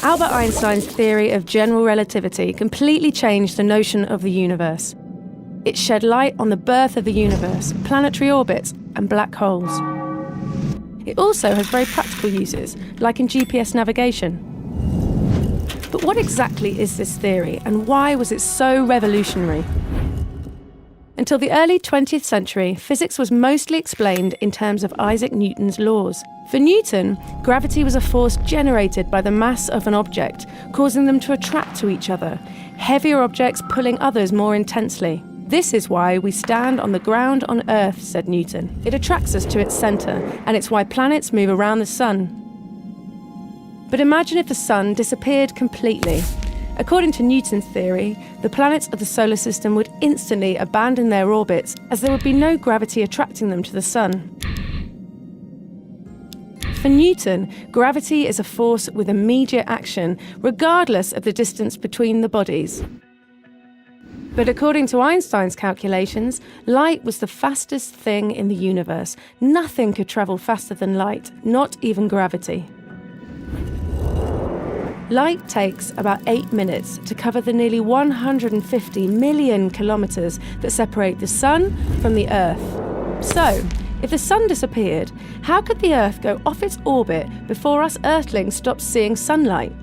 Albert Einstein's theory of general relativity completely changed the notion of the universe. It shed light on the birth of the universe, planetary orbits, and black holes. It also has very practical uses, like in GPS navigation. But what exactly is this theory, and why was it so revolutionary? Until the early 20th century, physics was mostly explained in terms of Isaac Newton's laws. For Newton, gravity was a force generated by the mass of an object, causing them to attract to each other, heavier objects pulling others more intensely. This is why we stand on the ground on Earth, said Newton. It attracts us to its centre, and it's why planets move around the sun. But imagine if the sun disappeared completely. According to Newton's theory, the planets of the solar system would instantly abandon their orbits, as there would be no gravity attracting them to the sun. For Newton, gravity is a force with immediate action, regardless of the distance between the bodies. But according to Einstein's calculations, light was the fastest thing in the universe. Nothing could travel faster than light, not even gravity. Light takes about 8 minutes to cover the nearly 150 million kilometres that separate the Sun from the Earth. So, if the Sun disappeared, how could the Earth go off its orbit before us Earthlings stopped seeing sunlight?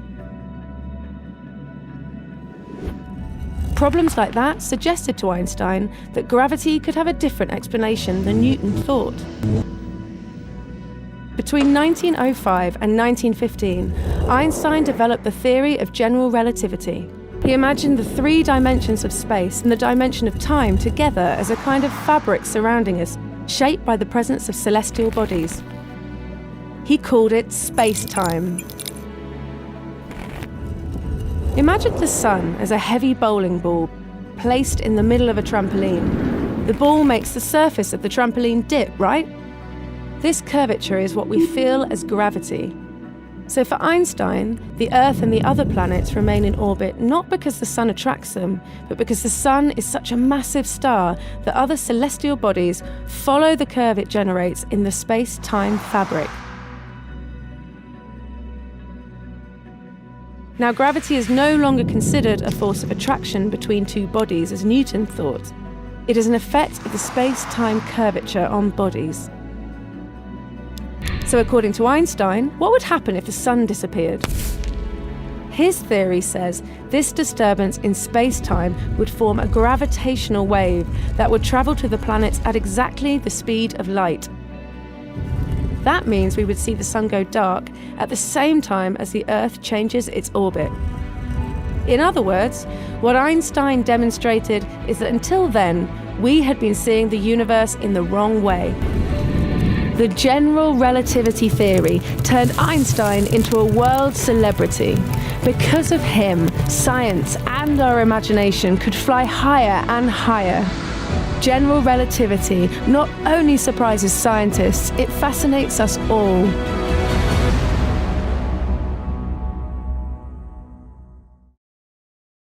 Problems like that suggested to Einstein that gravity could have a different explanation than Newton thought. Between 1905 and 1915, Einstein developed the theory of general relativity. He imagined the 3 dimensions of space and the dimension of time together as a kind of fabric surrounding us, shaped by the presence of celestial bodies. He called it space-time. Imagine the sun as a heavy bowling ball placed in the middle of a trampoline. The ball makes the surface of the trampoline dip, right? This curvature is what we feel as gravity. So for Einstein, the Earth and the other planets remain in orbit not because the sun attracts them, but because the sun is such a massive star that other celestial bodies follow the curve it generates in the space-time fabric. Now, gravity is no longer considered a force of attraction between 2 bodies, as Newton thought. It is an effect of the space-time curvature on bodies. So according to Einstein, what would happen if the sun disappeared? His theory says this disturbance in space-time would form a gravitational wave that would travel to the planets at exactly the speed of light. That means we would see the sun go dark at the same time as the Earth changes its orbit. In other words, what Einstein demonstrated is that until then, we had been seeing the universe in the wrong way. The general relativity theory turned Einstein into a world celebrity. Because of him, science and our imagination could fly higher and higher. General relativity not only surprises scientists, it fascinates us all.